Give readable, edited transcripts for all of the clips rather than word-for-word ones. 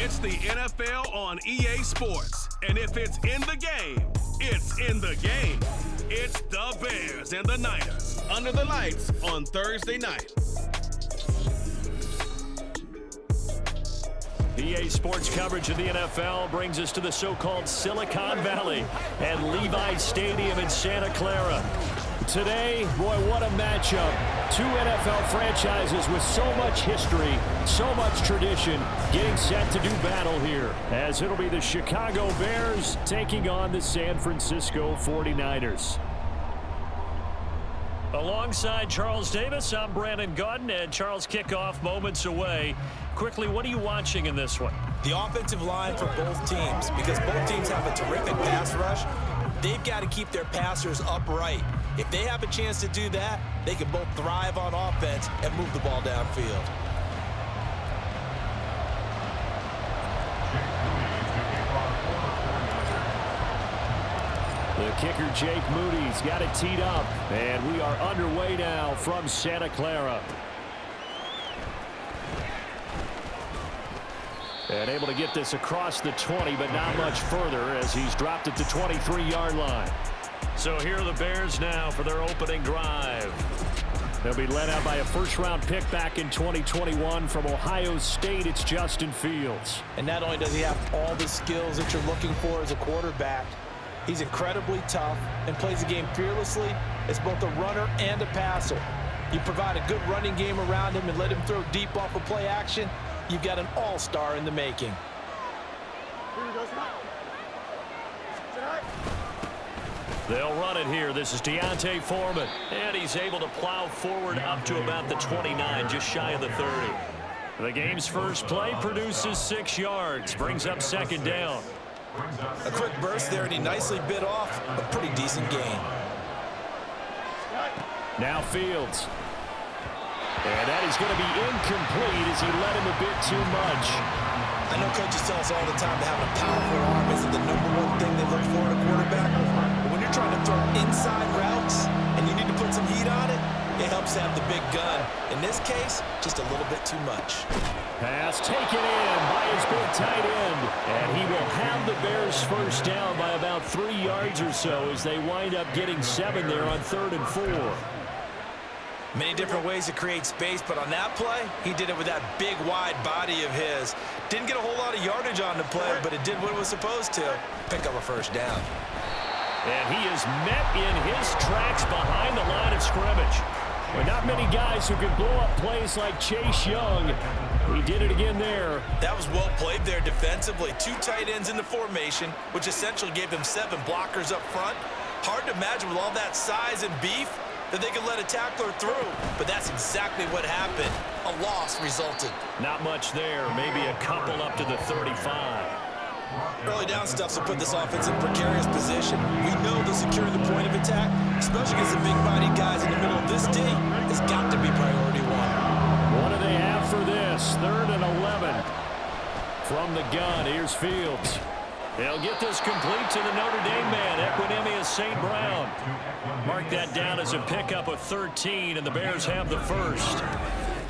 It's the NFL on EA Sports. And if it's in the game, it's in the game. It's the Bears and the Niners under the lights on Thursday night. EA Sports coverage of the NFL brings us to the so-called Silicon Valley at Levi Stadium in Santa Clara. Today, boy, what a matchup. Two NFL franchises with so much history, so much tradition, getting set to do battle here, as it'll be the Chicago Bears taking on the San Francisco 49ers. Alongside Charles Davis, I'm Brandon Gaudin, and Charles, kickoff moments away. Quickly, what are you watching in this one? The offensive line for both teams, because both teams have a terrific pass rush. They've got to keep their passers upright. If they have a chance to do that, they can both thrive on offense and move the ball downfield. The kicker, Jake Moody's got it teed up, and we are underway now from Santa Clara. And able to get this across the 20, but not much further as he's dropped it to 23-yard line. So here are the Bears now for their opening drive. They'll be led out by a first-round pick back in 2021 from Ohio State. It's Justin Fields. And not only does he have all the skills that you're looking for as a quarterback, he's incredibly tough and plays the game fearlessly as both a runner and a passer. You provide a good running game around him and let him throw deep off of play action, you've got an all-star in the making. They'll run it here. This is Deontay Foreman. And he's able to plow forward up to about the 29, just shy of the 30. The game's first play produces 6 yards, brings up second down. A quick burst there, and he nicely bit off a pretty decent gain. Now Fields. And that is going to be incomplete as he led him a bit too much. I know coaches tell us all the time that having a powerful arm isn't the #1 thing they look for in a quarterback. But when you're trying to throw inside routes and you need to put some heat on it, it helps to have the big gun. In this case, just a little bit too much. Pass taken in by his big tight end. And he will have the Bears first down by about 3 yards or so as they wind up getting 7 there on 3rd and 4. Many different ways to create space, but on that play, he did it with that big, wide body of his. Didn't get a whole lot of yardage on the play, but it did what it was supposed to. Pick up a first down. And he is met in his tracks behind the line of scrimmage. Well, not many guys who can blow up plays like Chase Young. He did it again there. That was well played there defensively. 2 tight ends in the formation, which essentially gave them 7 blockers up front. Hard to imagine with all that size and beef that they could let a tackler through, but that's exactly what happened. A loss resulted. Not much there, maybe a couple up to the 35. Early down stuff will put this offense in precarious position. We know that securing the point of attack, especially against the big-bodied guys in the middle of this D, has got to be priority 1. What do they have for this? 3rd and 11. From the gun, here's Fields. They'll get this complete to the Notre Dame man, Equinemius St. Brown. Mark that down as a pickup of 13, and the Bears have the first.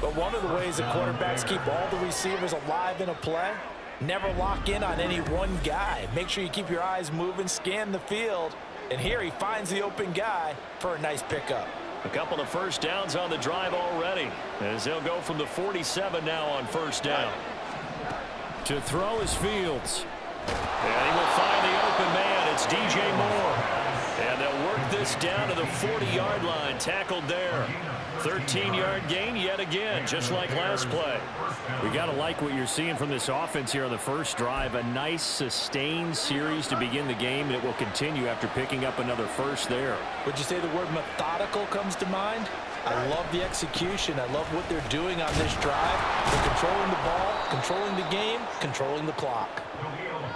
But one of the ways that quarterbacks keep all the receivers alive in a play, never lock in on any one guy. Make sure you keep your eyes moving, scan the field, and here he finds the open guy for a nice pickup. A couple of first downs on the drive already, as they'll go from the 47 now on first down. To throw is Fields. And he will find the open man. It's DJ Moore. And they'll work this down to the 40-yard line. Tackled there. 13-yard gain yet again, just like last play. We got to like what you're seeing from this offense here on the first drive. A nice, sustained series to begin the game, and it will continue after picking up another first there. Would you say the word methodical comes to mind? I love the execution. I love what they're doing on this drive. They're controlling the ball, controlling the game, controlling the clock.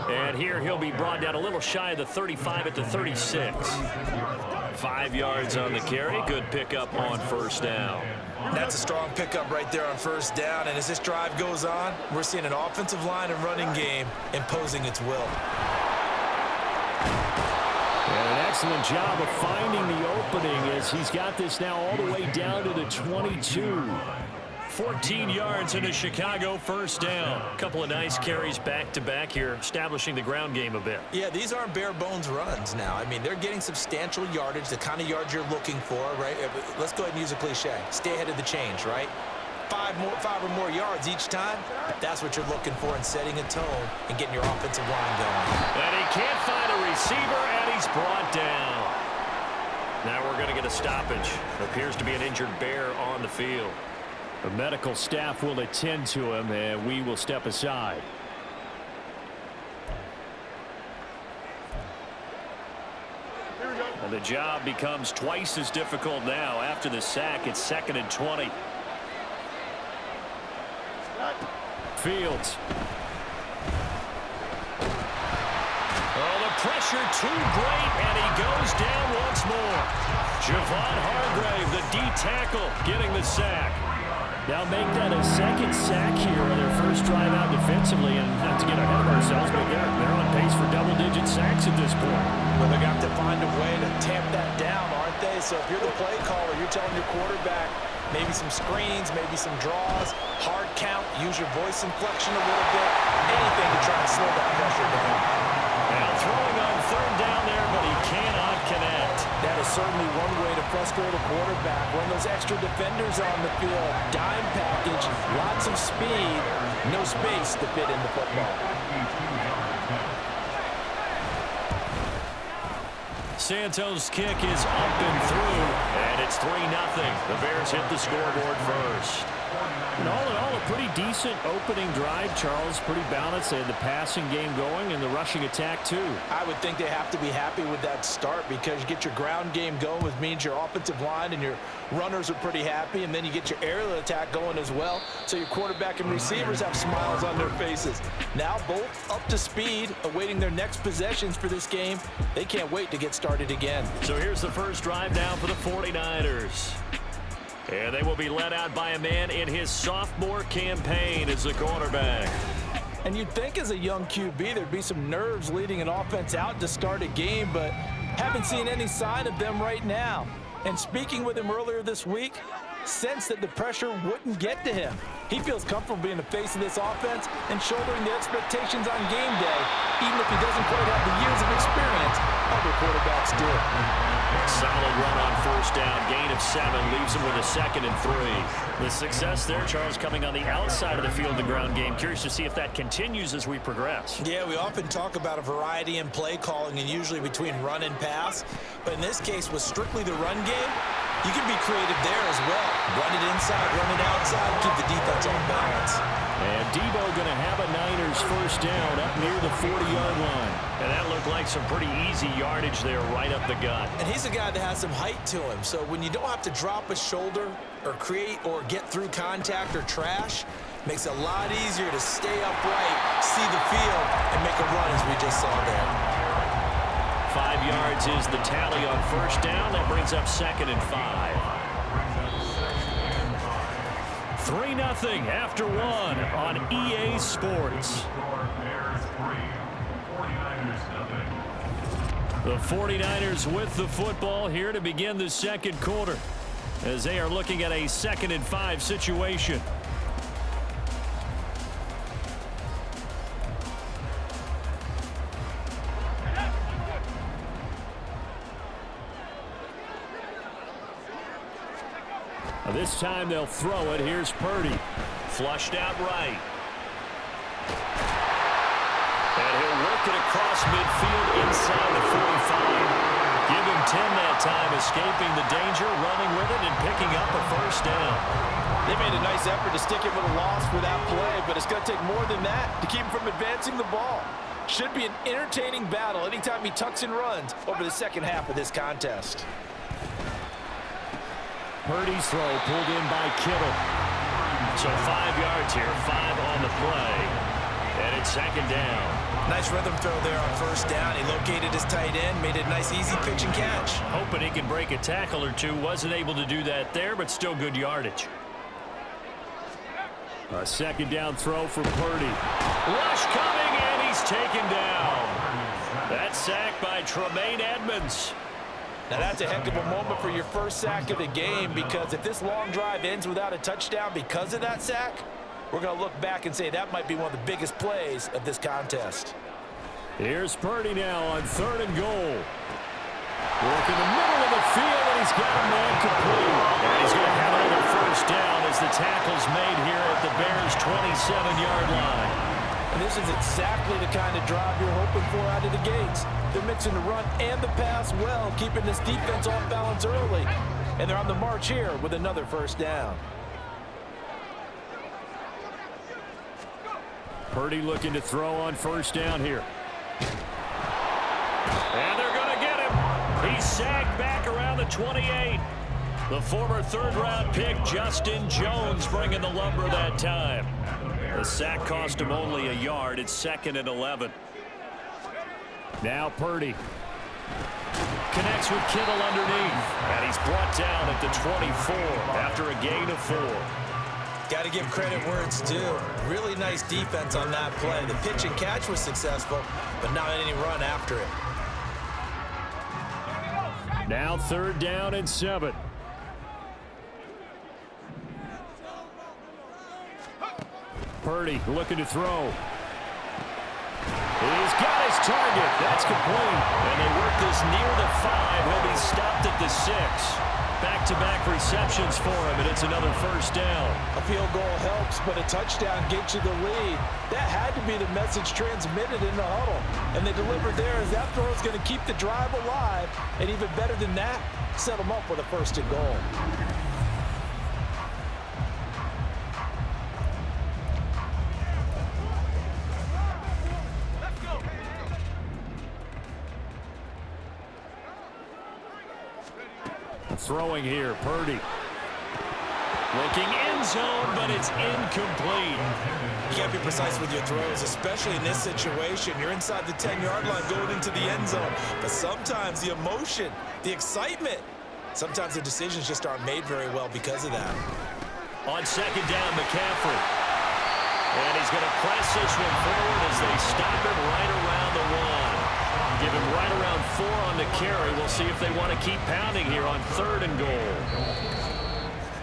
And here he'll be brought down a little shy of the 35 at the 36. 5 yards on the carry. Good pickup on first down. That's a strong pickup right there on first down. And as this drive goes on, we're seeing an offensive line and running game imposing its will. And an excellent job of finding the opening as he's got this now all the way down to the 22. 14 yards and a Chicago first down. A couple of nice carries back-to-back here, establishing the ground game a bit. Yeah, these aren't bare-bones runs now. I mean, they're getting substantial yardage, the kind of yards you're looking for, right? Let's go ahead and use a cliche. Stay ahead of the change, right? Five or more yards each time, that's what you're looking for in setting a tone and getting your offensive line going. And he can't find a receiver, and he's brought down. Now we're going to get a stoppage. Appears to be an injured Bear on the field. The medical staff will attend to him, and we will step aside. And the job becomes twice as difficult now. After the sack, it's 2nd and 20. Fields. Oh, the pressure too great, and he goes down once more. Javon Hargrave, the D tackle, getting the sack. Now make that a second sack here on their first drive out defensively, and not to get ahead of ourselves, but they're on pace for double-digit sacks at this point. Well, they're going to have to find a way to tamp that down, aren't they? So if you're the play caller, you're telling your quarterback maybe some screens, maybe some draws, hard count, use your voice inflection a little bit, anything to try and slow that pressure down. Now throwing on 3rd down there, but he cannot connect. That is certainly one way to frustrate a quarterback. When those extra defenders on the field, dime package, lots of speed, no space to fit in the football. Santos' kick is up and through, and it's 3-0. The Bears hit the scoreboard first. And all in all, a pretty decent opening drive, Charles. Pretty balanced. They had the passing game going and the rushing attack, too. I would think they have to be happy with that start because you get your ground game going, which means your offensive line and your runners are pretty happy, and then you get your aerial attack going as well, so your quarterback and receivers have smiles on their faces. Now both up to speed, awaiting their next possessions for this game. They can't wait to get started again. So here's the first drive down for the 49ers. And they will be led out by a man in his sophomore campaign as the quarterback. And you'd think as a young QB there'd be some nerves leading an offense out to start a game, but haven't seen any sign of them right now. And speaking with him earlier this week, sensed that the pressure wouldn't get to him. He feels comfortable being the face of this offense and shouldering the expectations on game day, even if he doesn't quite have the years of experience other quarterbacks do. Solid run on first down. Gain of 7 leaves him with a 2nd and 3. The success there, Charles, coming on the outside of the field, the ground game. Curious to see if that continues as we progress. Yeah, we often talk about a variety in play calling and usually between run and pass. But in this case, with strictly the run game, you can be creative there as well. Run it inside, run it outside, keep the defense on balance. And Debo going to have a Niners first down up near the 40-yard line. And that looked like some pretty easy yardage there right up the gut. And he's a guy that has some height to him. So when you don't have to drop a shoulder or create or get through contact or trash, makes it a lot easier to stay upright, see the field, and make a run as we just saw there. 5 yards is the tally on first down. That brings up 2nd and 5. 3-0 after 1 on EA Sports. The 49ers with the football here to begin the second quarter as they are looking at a 2nd and 5 situation. This time they'll throw it. Here's Purdy. Flushed out right. And he'll work it across midfield inside the 45. Give him 10 that time, escaping the danger, running with it, and picking up a first down. They made a nice effort to stick him with a loss for that play, but it's going to take more than that to keep him from advancing the ball. Should be an entertaining battle anytime he tucks and runs over the second half of this contest. Purdy's throw pulled in by Kittle. So 5 yards here, 5 on the play. And it's 2nd down. Nice rhythm throw there on first down. He located his tight end, made it a nice easy pitch and catch. Hoping he can break a tackle or two. Wasn't able to do that there, but still good yardage. A 2nd down throw for Purdy. Rush coming, and he's taken down. That's sacked by Tremaine Edmonds. Now that's a heck of a moment for your first sack of the game, because if this long drive ends without a touchdown because of that sack, we're going to look back and say that might be one of the biggest plays of this contest. Here's Purdy now on 3rd and goal. Work in the middle of the field, and he's got a man complete. And he's going to have another first down as the tackle's made here at the Bears' 27-yard line. And this is exactly the kind of drive you're hoping for out of the gates. They're mixing the run and the pass well, keeping this defense off balance early. And they're on the march here with another first down. Purdy looking to throw on first down here. And they're going to get him. He's sagged back around the 28. The former 3rd-round pick, Justin Jones, bringing the lumber that time. The sack cost him only a yard. It's 2nd and 11. Now Purdy connects with Kittle underneath. And he's brought down at the 24 after a gain of 4. Got to give credit where it's due. Really nice defense on that play. The pitch and catch was successful, but not any run after it. Now 3rd down and 7. Purdy looking to throw. He's got his target. That's complete. And they work this near the 5. He'll be stopped at the 6. Back-to-back receptions for him, and it's another first down. A field goal helps, but a touchdown gets you the lead. That had to be the message transmitted in the huddle. And they delivered there, as that throw is going to keep the drive alive. And even better than that, set them up with a 1st and goal. Throwing here, Purdy. Looking end zone, but it's incomplete. You can't be precise with your throws, especially in this situation. You're inside the 10-yard line going into the end zone. But sometimes the emotion, the excitement, sometimes the decisions just aren't made very well because of that. On 2nd down, McCaffrey. And he's going to press this one forward as they stop him right around the 1. Give him right around 4 on the carry. We'll see if they want to keep pounding here on 3rd and goal.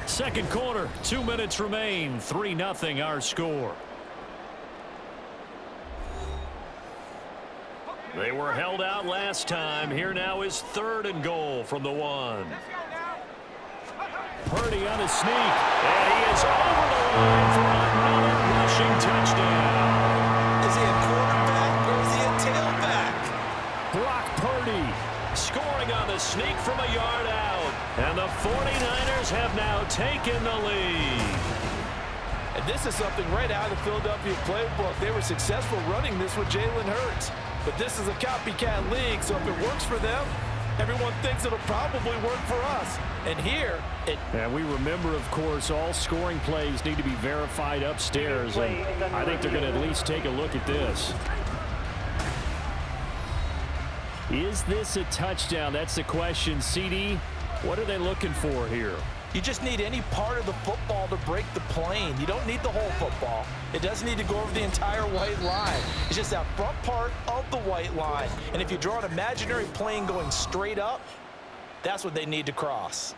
2nd quarter, 2 minutes remain. 3-0 our score. They were held out last time. Here now is 3rd and goal from the 1. Purdy on a sneak. And he is over the line for another rushing touchdown. Is he a quarterback or is he a tailback? Brock Purdy scoring on the sneak from a yard out. And the 49ers have now taken the lead. And this is something right out of the Philadelphia playbook. They were successful running this with Jalen Hurts. But this is a copycat league, so if it works for them, everyone thinks it'll probably work for us. And here, And we remember, of course, all scoring plays need to be verified upstairs. And I think they're going to at least take a look at this. Is this a touchdown? That's the question. CD, what are they looking for here? You just need any part of the football to break the plane. You don't need the whole football. It doesn't need to go over the entire white line. It's just that front part of the white line. And if you draw an imaginary plane going straight up, that's what they need to cross.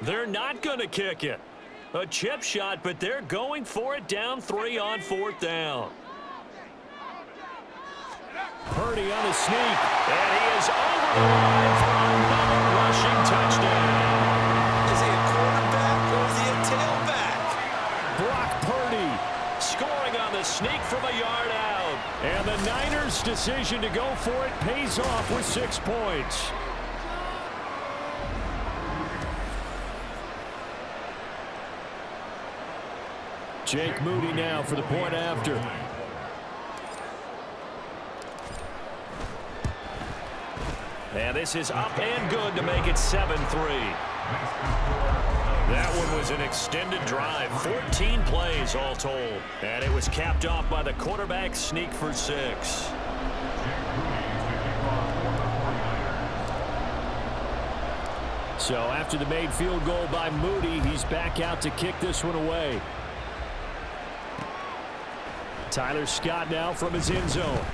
They're not going to kick it. A chip shot, but they're going for it down 3 on 4th down. Purdy on a sneak, and he is over the line for another rushing touchdown. Is he a quarterback or is he a tailback? Brock Purdy scoring on the sneak from a yard out. And the Niners' decision to go for it pays off with 6 points. Jake Moody now for the point after. And this is up and good to make it 7-3. That one was an extended drive, 14 plays all told. And it was capped off by the quarterback sneak for 6. So after the made field goal by Moody, he's back out to kick this one away. Tyler Scott now from his end zone.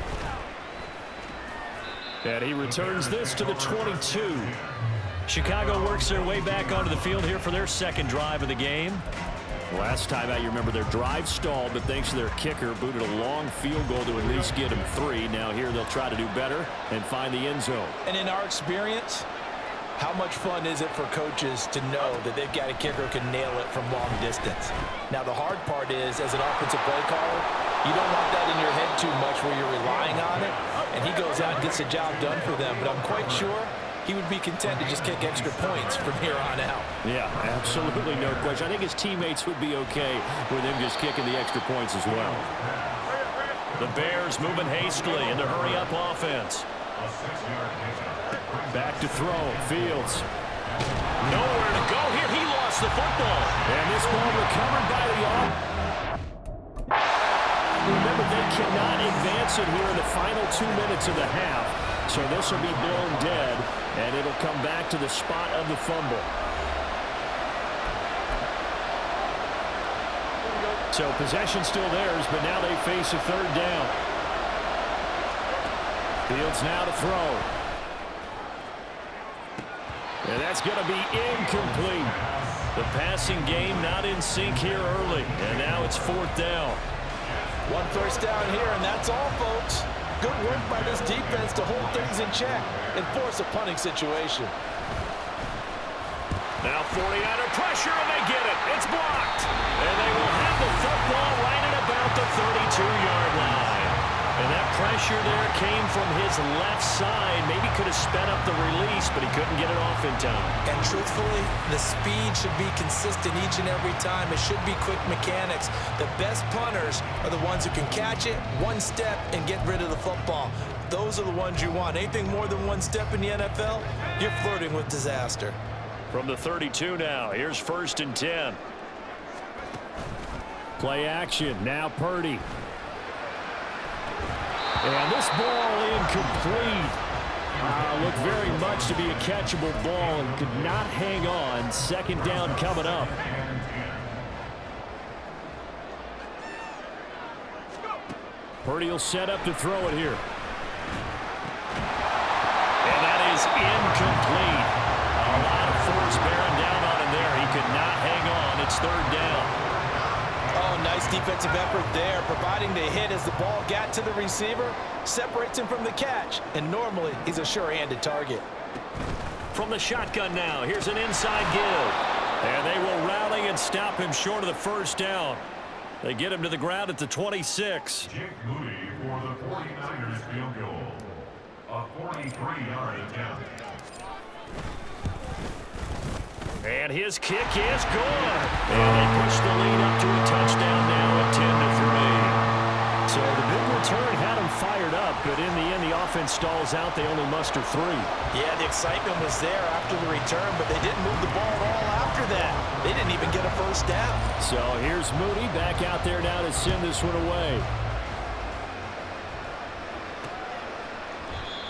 And he returns this to the 22. Chicago works their way back onto the field here for their second drive of the game. Last time out, you remember their drive stalled, but thanks to their kicker, booted a long field goal to at least get them 3. Now here they'll try to do better and find the end zone. And in our experience, how much fun is it for coaches to know that they've got a kicker who can nail it from long distance? Now the hard part is, as an offensive play caller, you don't want that in your head too much where you're relying on it, and he goes out and gets the job done for them. But I'm quite sure he would be content to just kick extra points from here on out. Yeah, absolutely no question. I think his teammates would be okay with him just kicking the extra points as well. The Bears moving hastily in the hurry-up offense. Back to throw. Fields. Nowhere to go here. He lost the football. And this ball recovered by the arm. Remember, they cannot advance it here in the final 2 minutes of the half. So this will be blown dead, and it'll come back to the spot of the fumble. So possession still theirs, but now they face a third down. Fields now to throw. And that's going to be incomplete. The passing game not in sync here early, and now it's fourth down. One first down here, and that's all, folks. Good work by this defense to hold things in check and force a punting situation. Now 49er pressure, and they get it. It's blocked. And they will have the football right at about the 32-yard line. And that pressure there came from his left side. Maybe could have sped up the release, but he couldn't get it off in time. And truthfully, the speed should be consistent each and every time. It should be quick mechanics. The best punters are the ones who can catch it, one step, and get rid of the football. Those are the ones you want. Anything more than one step in the NFL, you're flirting with disaster. From the 32 now, here's 1st and 10. Play action, now Purdy. And this ball incomplete. Looked very much to be a catchable ball and could not hang on. Second down coming up. Purdy will set up to throw it here. And that is incomplete. A lot of force bearing down on him there. He could not hang on. It's third down. Oh, nice defensive effort there, providing the hit as the ball got to the receiver, separates him from the catch, and normally he's a sure-handed target. From the shotgun now, here's an inside give. And they will rally and stop him short of the first down. They get him to the ground at the 26. Jake Moody for the 49ers field goal. A 43-yard attempt. And his kick is good. And they push the lead up to a touchdown now at 10-3. So the big return had them fired up, but in the end, the offense stalls out. They only muster 3. Yeah, the excitement was there after the return, but they didn't move the ball at all after that. They didn't even get a first down. So here's Moody back out there now to send this one away.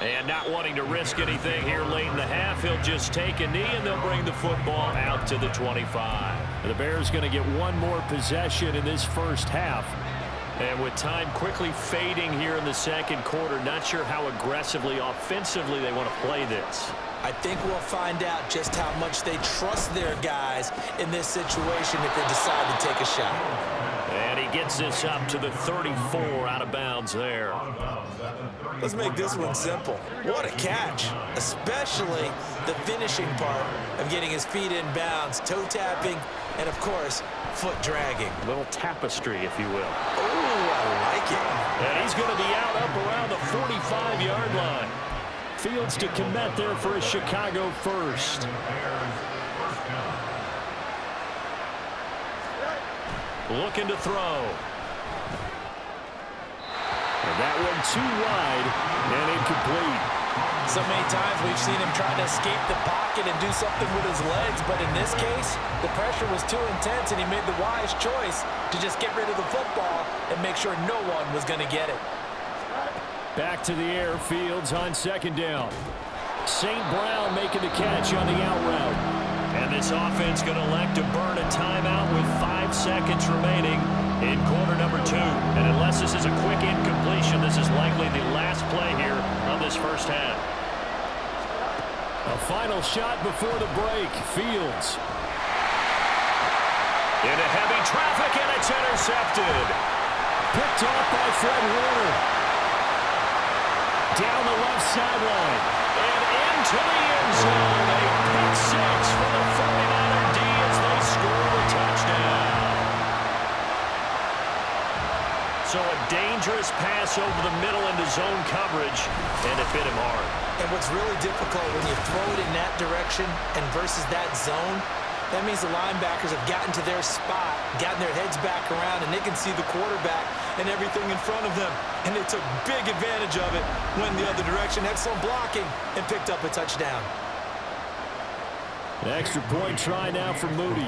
And not wanting to risk anything here late in the half, he'll just take a knee, and they'll bring the football out to the 25. The Bears going to get one more possession in this first half. And with time quickly fading here in the second quarter, not sure how aggressively, offensively they want to play this. I think we'll find out just how much they trust their guys in this situation if they decide to take a shot. And he gets this up to the 34 out of bounds there. Let's make this one simple. What a catch, especially the finishing part of getting his feet in bounds, toe tapping, and of course, foot dragging. A little tapestry, if you will. Oh, I like it. And he's going to be out up around the 45-yard line. Fields to commit there for a Chicago first. Looking to throw. And that one too wide and incomplete. So many times we've seen him trying to escape the pocket and do something with his legs, but in this case, the pressure was too intense and he made the wise choice to just get rid of the football and make sure no one was going to get it. Back to the air, Fields on second down. St. Brown making the catch on the out route. And this offense going to elect to burn a timeout with 5 seconds remaining in quarter number 2. And unless this is a quick incompletion, this is likely the last play here of this first half. A final shot before the break. Fields. Into heavy traffic, and it's intercepted. Picked off by Fred Warner. Down the left sideline. And into the end zone. A pick 6 for the 49er D as they score the touchdown. So a dangerous pass over the middle into zone coverage, and it bit him hard. And what's really difficult when you throw it in that direction and versus that zone, that means the linebackers have gotten to their spot, gotten their heads back around, and they can see the quarterback and everything in front of them. And they took big advantage of it, went the other direction, excellent blocking, and picked up a touchdown. An extra point try now for Moody.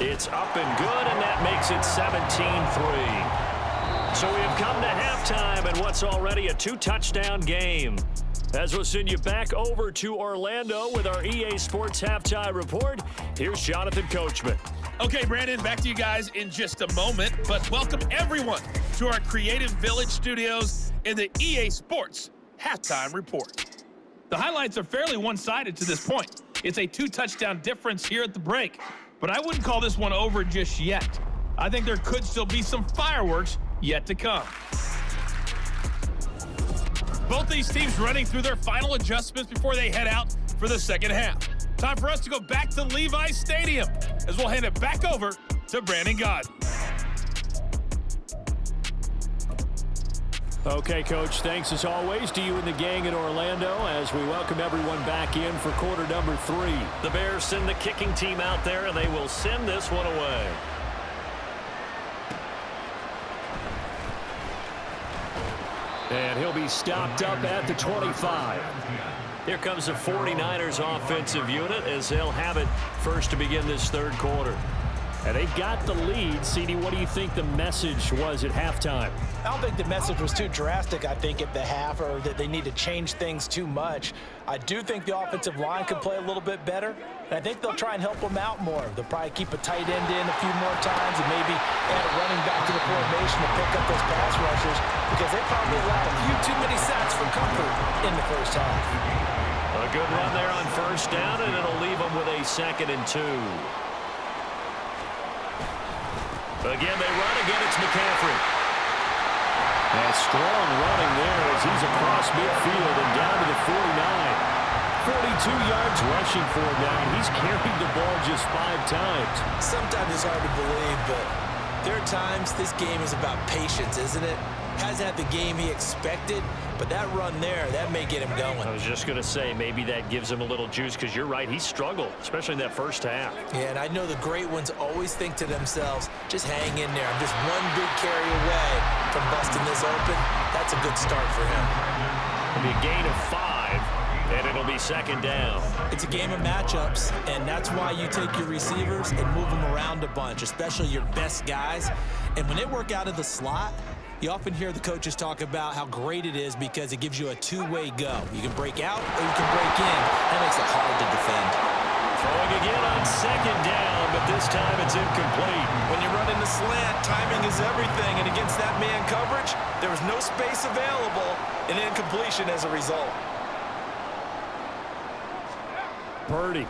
It's up and good, and that makes it 17-3. So we have come to halftime in what's already a 2-touchdown game. As we'll send you back over to Orlando with our EA Sports Halftime Report, here's Jonathan Coachman. Okay, Brandon, back to you guys in just a moment, but welcome everyone to our Creative Village studios in the EA Sports Halftime Report. The highlights are fairly one-sided to this point. It's a 2-touchdown difference here at the break, but I wouldn't call this one over just yet. I think there could still be some fireworks yet to come. Both these teams running through their final adjustments before they head out for the second half. Time for us to go back to Levi Stadium as we'll hand it back over to Brandon Godden. Okay, Coach, thanks as always to you and the gang in Orlando as we welcome everyone back in for quarter number 3. The Bears send the kicking team out there, and they will send this one away. And he'll be stopped up at the 25. Here comes the 49ers offensive unit as they'll have it first to begin this third quarter. And they've got the lead. CD, what do you think the message was at halftime? I don't think the message was too drastic, I think, at the half, or that they need to change things too much. I do think the offensive line could play a little bit better, and I think they'll try and help them out more. They'll probably keep a tight end in a few more times and maybe add a running back to the formation to pick up those pass rushers, because they probably allowed a few too many sacks for comfort in the first half. A good run there on first down, and it'll leave them with a 2nd and 2. Again, they run. Again, it's McCaffrey. And strong running there as he's across midfield and down to the 49. 42 yards rushing for him now. He's carried the ball just 5 times. Sometimes it's hard to believe, but there are times this game is about patience, isn't it? Hasn't had the game he expected, but that run there, that may get him going. I was just going to say, maybe that gives him a little juice, because you're right, he struggled, especially in that first half. Yeah, and I know the great ones always think to themselves, just hang in there. I'm just one big carry away from busting this open. That's a good start for him. It'll be a gain of 5, and it'll be 2nd down. It's a game of matchups, and that's why you take your receivers and move them around a bunch, especially your best guys. And when they work out of the slot, you often hear the coaches talk about how great it is because it gives you a two-way go. You can break out or you can break in. That makes it hard to defend. Throwing again on 2nd down, but this time it's incomplete. When you run in the slant, timing is everything, and against that man coverage, there was no space available, and incompletion as a result. Purdy.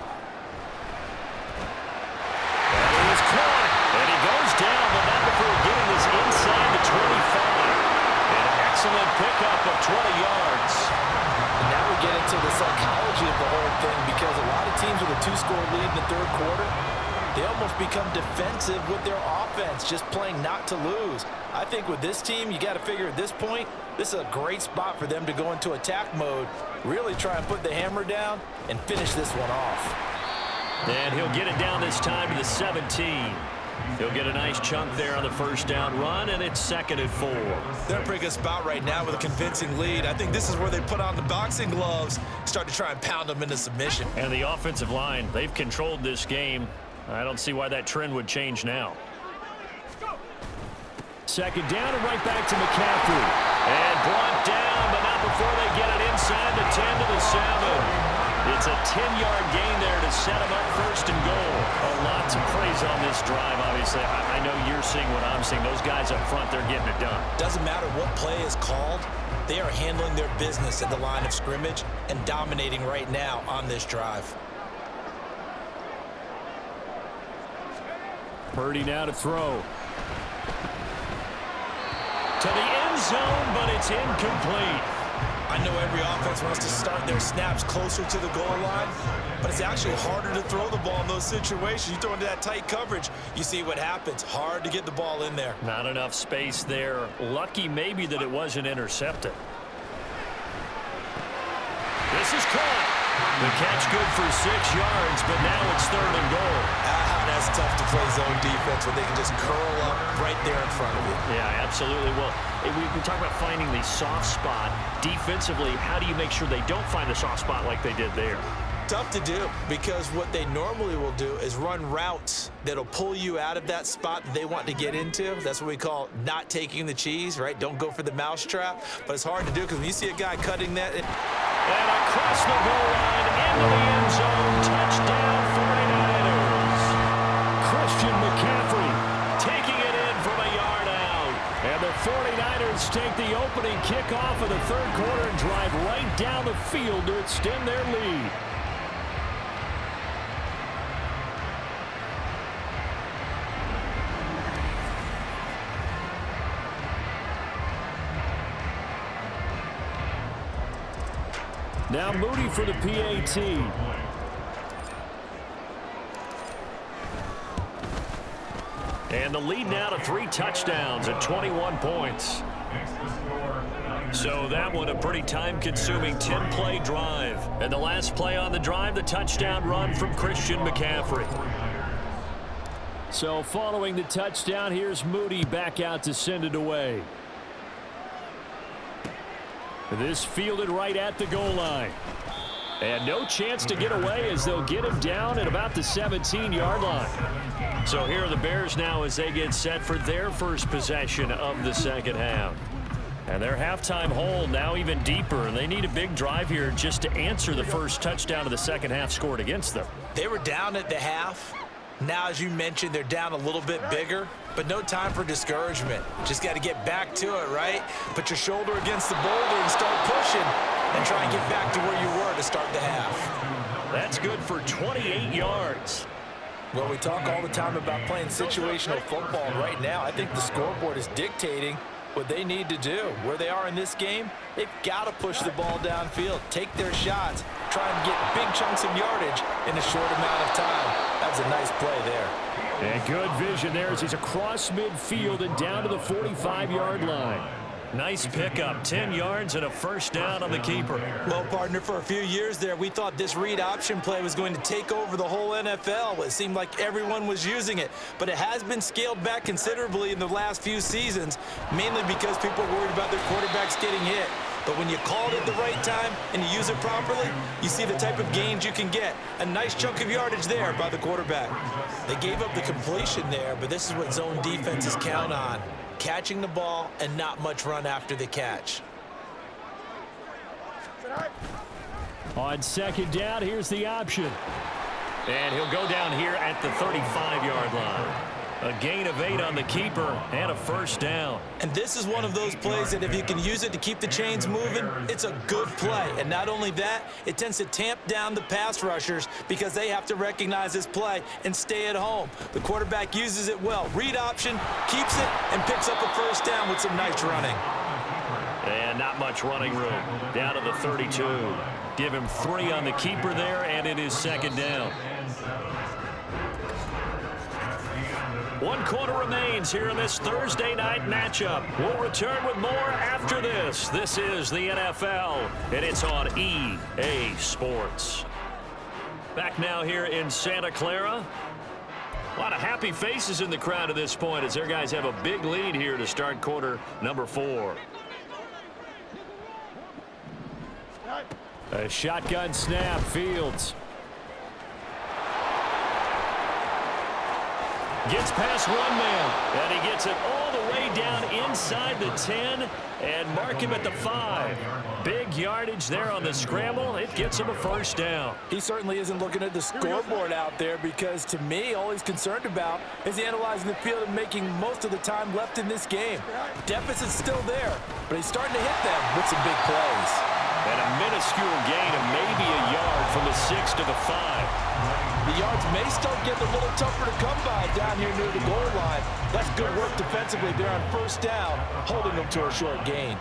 And he is caught, and he goes down, but not before getting this inside the 25. An excellent pickup of 20 yards. And now we get into the psychology of the whole thing, because a lot of teams with a 2-score lead in the third quarter, they almost become defensive with their offense, just playing not to lose. I think with this team, you got to figure at this point, this is a great spot for them to go into attack mode, really try and put the hammer down and finish this one off. And he'll get it down this time to the 17. He'll get a nice chunk there on the first down run, and it's 2nd and 4. They're in a pretty good spot right now with a convincing lead. I think this is where they put on the boxing gloves, start to try and pound them into submission. And the offensive line, they've controlled this game. I don't see why that trend would change now. 2nd down and right back to McCaffrey. And brought down, but not before they get it inside on this drive, obviously. I know you're seeing what I'm seeing. Those guys up front, they're getting it done. Doesn't matter what play is called. They are handling their business at the line of scrimmage and dominating right now on this drive. Purdy now to throw. To the end zone, but it's incomplete. I know every offense wants to start their snaps closer to the goal line, but it's actually harder to throw the ball in those situations. You throw into that tight coverage, you see what happens. Hard to get the ball in there. Not enough space there. Lucky maybe that it wasn't intercepted. This is caught. The catch good for 6 yards, but now it's 3rd and goal. That's tough to play zone defense when they can just curl up right there in front of you. Yeah, absolutely. Well, we talk about finding the soft spot. Defensively, how do you make sure they don't find the soft spot like they did there? Tough to do, because what they normally will do is run routes that'll pull you out of that spot that they want to get into. That's what we call not taking the cheese, right? Don't go for the mousetrap. But it's hard to do because when you see a guy cutting that. And across the goal line, into the end zone, touchdown 49ers. Christian McCaffrey taking it in from a yard out. And the 49ers take the opening kickoff of the 3rd quarter and drive right down the field to extend their lead. Now Moody for the PAT. And the lead now to 3 touchdowns at 21 points. So that one a pretty time-consuming 10-play drive. And the last play on the drive, the touchdown run from Christian McCaffrey. So following the touchdown, here's Moody back out to send it away. This fielded right at the goal line. And no chance to get away as they'll get him down at about the 17-yard line. So here are the Bears now as they get set for their first possession of the second half. And their halftime hole now even deeper. And they need a big drive here just to answer the first touchdown of the second half scored against them. They were down at the half. Now, as you mentioned, they're down a little bit bigger, but no time for discouragement. Just got to get back to it, right? Put your shoulder against the boulder and start pushing and try and get back to where you were to start the half. That's good for 28 yards. Well, we talk all the time about playing situational football. Right now, I think the scoreboard is dictating what they need to do. Where they are in this game, they've got to push the ball downfield, take their shots, try and get big chunks of yardage in a short amount of time. That was a nice play there. And good vision there as he's across midfield and down to the 45-yard line. Nice pickup, 10 yards and a first down on the keeper. Well, partner, for a few years there, we thought this read option play was going to take over the whole NFL. It seemed like everyone was using it, but it has been scaled back considerably in the last few seasons, mainly because people are worried about their quarterbacks getting hit. But when you call it at the right time and you use it properly, you see the type of gains you can get. A nice chunk of yardage there by the quarterback. They gave up the completion there, but this is what zone defenses count on. Catching the ball and not much run after the catch. On second down, here's the option. And he'll go down here at the 35-yard line. A gain of 8 on the keeper and a first down. And this is one of those plays that if you can use it to keep the chains moving, it's a good play. And not only that, it tends to tamp down the pass rushers because they have to recognize this play and stay at home. The quarterback uses it well. Read option, keeps it, and picks up a first down with some nice running. And not much running room. Down to the 32. Give him 3 on the keeper there, and it is second down. 1 quarter remains here in this Thursday night matchup. We'll return with more after this. This is the NFL, and it's on EA Sports. Back now here in Santa Clara. A lot of happy faces in the crowd at this point as their guys have a big lead here to start quarter number 4. A shotgun snap, Fields. Gets past one man, and he gets it all the way down inside the 10 and mark him at the 5. Big yardage there on the scramble. It gets him a first down. He certainly isn't looking at the scoreboard out there because, to me, all he's concerned about is analyzing the field and making most of the time left in this game. Deficit's still there, but he's starting to hit them with some big plays. And a minuscule gain of maybe a yard from the 6 to the 5. The yards may start getting a little tougher to come by down here near the goal line. That's good work defensively there on first down, holding them to a short gain.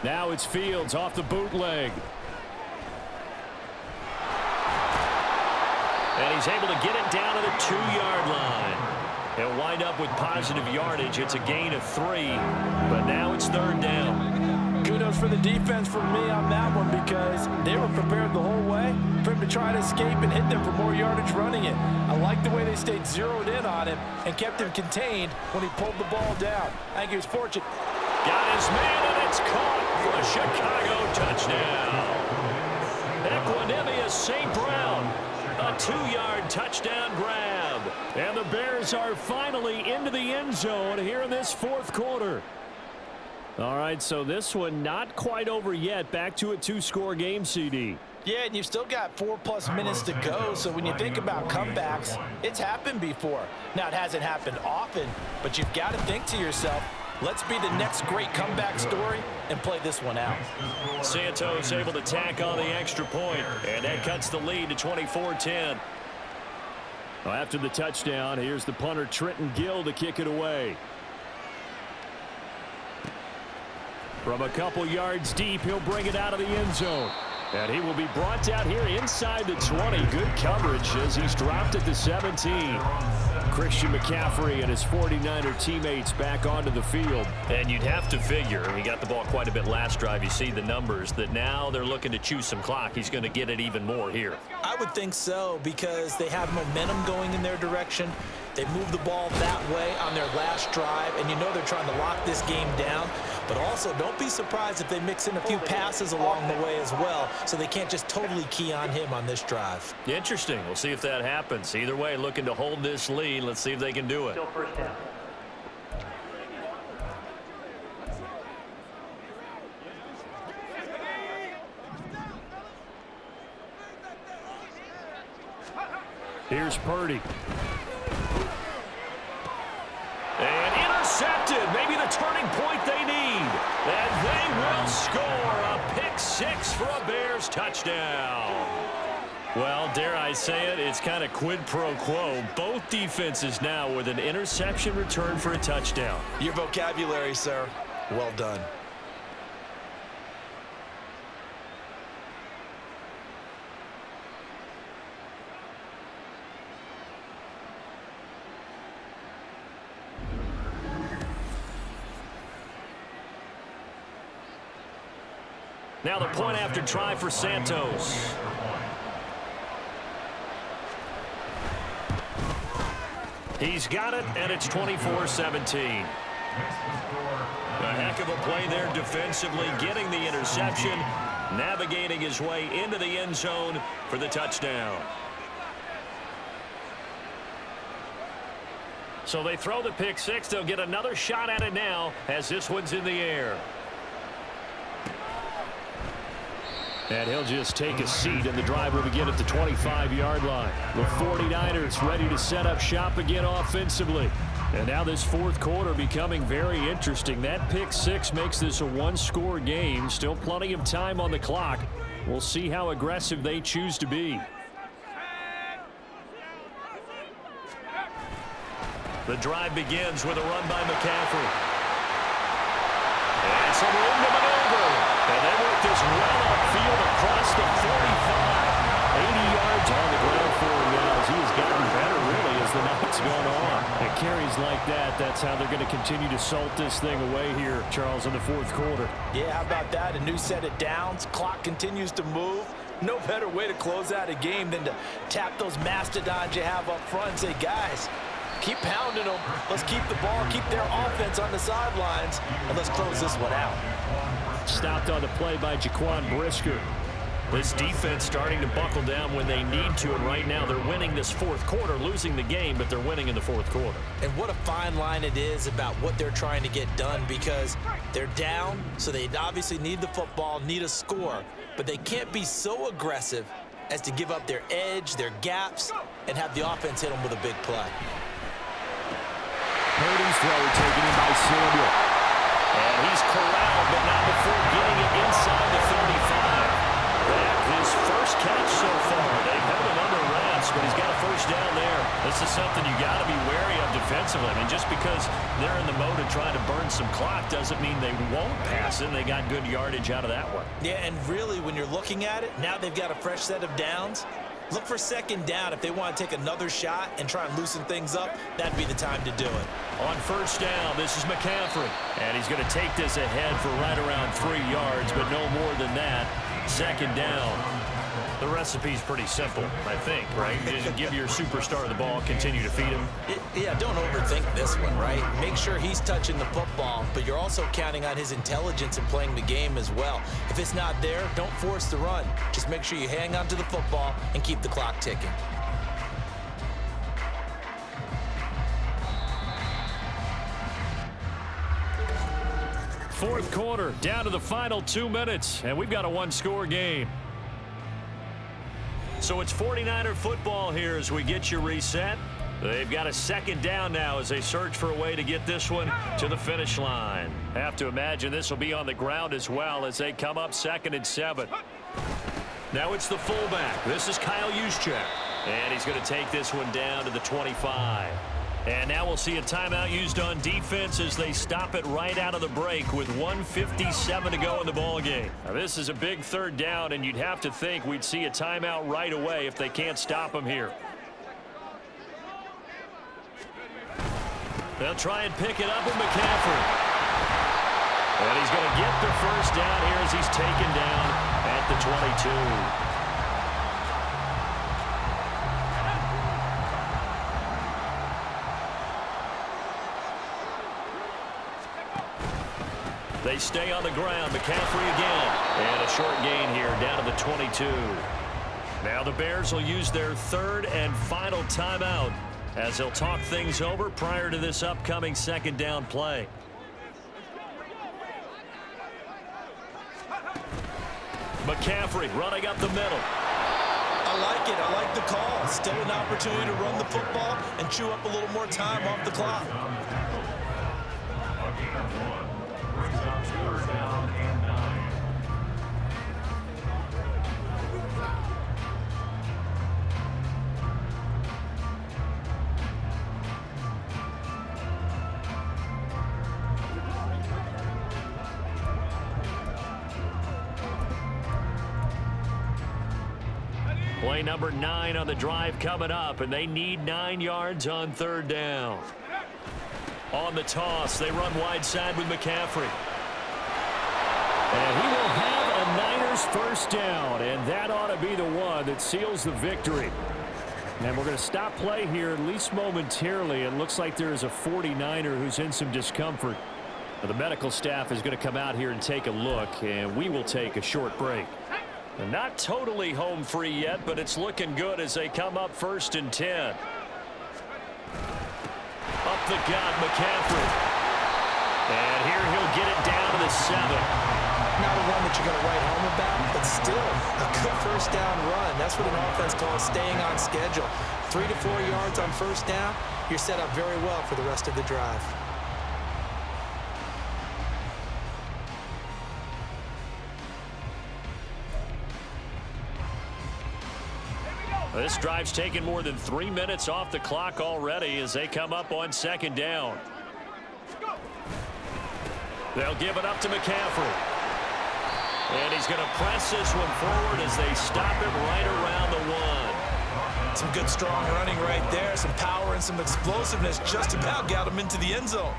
Now it's Fields off the bootleg. And he's able to get it down to the 2-yard line. He'll wind up with positive yardage. It's a gain of 3, but now it's 3rd down. Kudos for the defense for me on that one because they were prepared the whole way for him to try to escape and hit them for more yardage running it. I like the way they stayed zeroed in on him and kept him contained when he pulled the ball down. I think he was fortunate. Got his man, and it's caught for a Chicago touchdown. Equanimous St. Brown, a 2-yard touchdown grab. And the Bears are finally into the end zone here in this 4th quarter. All right, so this one not quite over yet. Back to a 2-score game, CD. Yeah, and you've still got 4+ minutes to go, so when you think about comebacks, it's happened before. Now, it hasn't happened often, but you've got to think to yourself, let's be the next great comeback story and play this one out. Santos able to tack on the extra point, and that cuts the lead to 24-10. Well, after the touchdown, here's the punter Trenton Gill to kick it away. From a couple yards deep, he'll bring it out of the end zone. And he will be brought down here inside the 20. Good coverage as he's dropped at the 17. Christian McCaffrey and his 49er teammates back onto the field. And you'd have to figure, he got the ball quite a bit last drive. You see the numbers, that now they're looking to chew some clock. He's going to get it even more here. I would think so because they have momentum going in their direction. They moved the ball that way on their last drive, and you know they're trying to lock this game down. But also, don't be surprised if they mix in a few passes along the way as well, so they can't just totally key on him on this drive. Interesting. We'll see if that happens. Either way, looking to hold this lead. Let's see if they can do it. Still first down. Here's Purdy. And intercepted. Maybe the turning point they need. And they will score a pick 6 for a Bears touchdown. Well, dare I say it, it's kind of quid pro quo. Both defenses now with an interception return for a touchdown. Your vocabulary, sir. Well done. Now the point after try for Santos. He's got it, and it's 24-17. A heck of a play there defensively, getting the interception, navigating his way into the end zone for the touchdown. So they throw the pick 6. They'll get another shot at it now as this one's in the air. And he'll just take a seat, and the drive will begin at the 25-yard line. The 49ers ready to set up shop again offensively. And now this 4th quarter becoming very interesting. That pick 6 makes this a 1-score game. Still plenty of time on the clock. We'll see how aggressive they choose to be. The drive begins with a run by McCaffrey. And some room to maneuver. And they work this well upfield across the 45. 80 yards on the ground for him now as he has gotten better, really, as the night's gone on. And carries like that, that's how they're going to continue to salt this thing away here, Charles, in the 4th quarter. Yeah, how about that? A new set of downs. Clock continues to move. No better way to close out a game than to tap those mastodons you have up front and say, guys, keep pounding them. Let's keep the ball, keep their offense on the sidelines, and let's close this one out. Stopped on the play by Jaquan Brisker. This defense starting to buckle down when they need to, and right now they're winning this fourth quarter, losing the game, but they're winning in the fourth quarter. And what a fine line it is about what they're trying to get done, because they're down, so they obviously need the football, need a score, but they can't be so aggressive as to give up their edge, their gaps, and have the offense hit them with a big play. Purdy's throw taken in by Samuel. And he's corralled, but not before getting it inside the 35. That his first catch so far. They've held him under wraps, but he's got a first down there. This is something you got to be wary of defensively. I mean, just because they're in the mode of trying to burn some clock doesn't mean they won't pass it. They got good yardage out of that one. Yeah, and really, when you're looking at it, now they've got a fresh set of downs. Look for second down. If they want to take another shot and try and loosen things up, that'd be the time to do it. On first down, this is McCaffrey. And he's going to take this ahead for right around 3 yards, but no more than that. Second down. The recipe's pretty simple, I think, right? Just give your superstar the ball, continue to feed him. Yeah, don't overthink this one, right? Make sure he's touching the football, but you're also counting on his intelligence in playing the game as well. If it's not there, don't force the run. Just make sure you hang on to the football and keep the clock ticking. Fourth quarter, down to the final 2 minutes, and we've got a one-score game. So it's 49er football here as we get you reset. They've got a second down now as they search for a way to get this one to the finish line. Have to imagine this will be on the ground as well as they come up 2nd and 7. Now it's the fullback. This is Kyle Juszczyk. And he's going to take this one down to the 25. And now we'll see a timeout used on defense as they stop it right out of the break with 1:57 to go in the ballgame. Now this is a big third down, and you'd have to think we'd see a timeout right away if they can't stop him here. They'll try and pick it up with McCaffrey. And he's going to get the first down here as he's taken down at the 22. They stay on the ground. McCaffrey again. And a short gain here down to the 22. Now the Bears will use their third and final timeout as they'll talk things over prior to this upcoming second down play. McCaffrey running up the middle. I like it. I like the call. Still an opportunity to run the football and chew up a little more time off the clock. Third down and 9. Play number 9 on the drive coming up, and they need 9 yards on third down. On the toss, they run wide side with McCaffrey. And he will have a Niners first down, and that ought to be the one that seals the victory. And we're going to stop play here, at least momentarily. It looks like there is a 49er who's in some discomfort. Now, the medical staff is going to come out here and take a look, and we will take a short break. And not totally home free yet, but it's looking good as they come up 1st and 10. Up the gut, McCaffrey. And here he'll get it down to the 7. Not a run that you're going to write home about, but still a good first down run. That's what an offense calls staying on schedule. 3 to 4 yards on first down, you're set up very well for the rest of the drive. This drive's taken more than 3 minutes off the clock already as they come up on second down. They'll give it up to McCaffrey. And he's going to press this one forward as they stop it right around the 1. Some good strong running right there. Some power and some explosiveness just about got him into the end zone.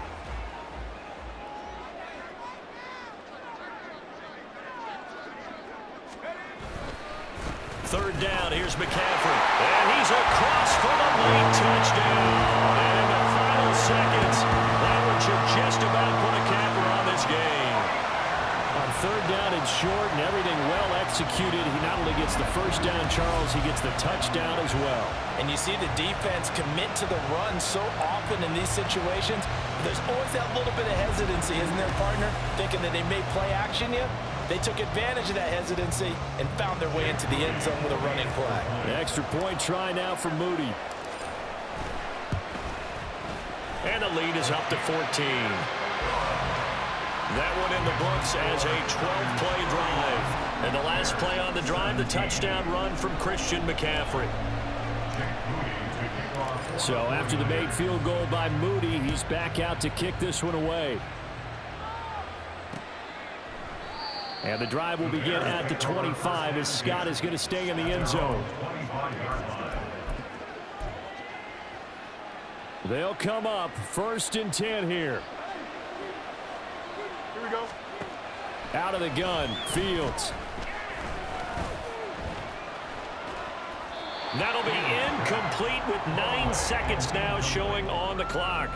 Third down, here's McCaffrey. And he's across for the late touchdown. And in the final seconds, that one should just about put a capper on this game. On third down and short and everything well executed. He not only gets the first down, Charles, he gets the touchdown as well. And you see the defense commit to the run so often in these situations. There's always that little bit of hesitancy, isn't there, partner? Thinking that they may play action you. They took advantage of that hesitancy and found their way into the end zone with a running play. An extra point try now for Moody. And the lead is up to 14. That one in the books as a 12-play drive. And the last play on the drive, the touchdown run from Christian McCaffrey. So after the made field goal by Moody, he's back out to kick this one away. And the drive will begin at the 25 as Scott is going to stay in the end zone. They'll come up 1st and 10 here. Here we go. Out of the gun, Fields. That'll be incomplete with 9 seconds now showing on the clock.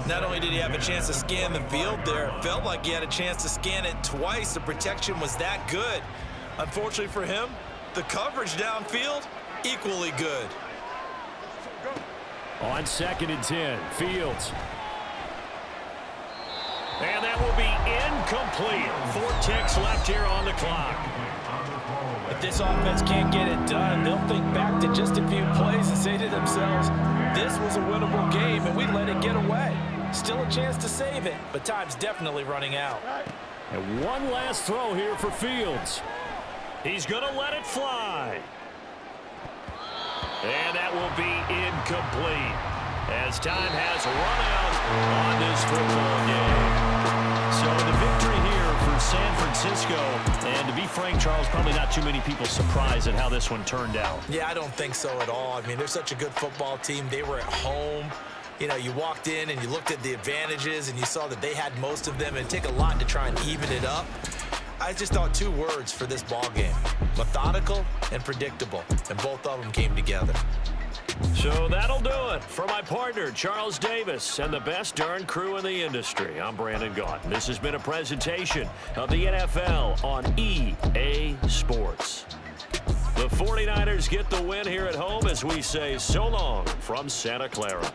Not only did he have a chance to scan the field there, it felt like he had a chance to scan it twice. The protection was that good. Unfortunately for him, the coverage downfield, equally good. On 2nd and 10, Fields. And that will be incomplete. 4 ticks left here on the clock. If this offense can't get it done, they'll think back to just a few plays and say to themselves, this was a winnable game and we let it get away. Still a chance to save it, but time's definitely running out. And one last throw here for Fields. He's going to let it fly. And that will be incomplete as time has run out on this football game. So the victory here for San Francisco. And to be frank, Charles, probably not too many people surprised at how this one turned out. Yeah, I don't think so at all. I mean, they're such a good football team. They were at home. You know, you walked in and you looked at the advantages and you saw that they had most of them. It'd take a lot to try and even it up. I just thought 2 words for this ball game: methodical and predictable, and both of them came together. So that'll do it for my partner, Charles Davis, and the best darn crew in the industry. I'm Brandon Gaunt. This has been a presentation of the NFL on EA Sports. The 49ers get the win here at home as we say so long from Santa Clara.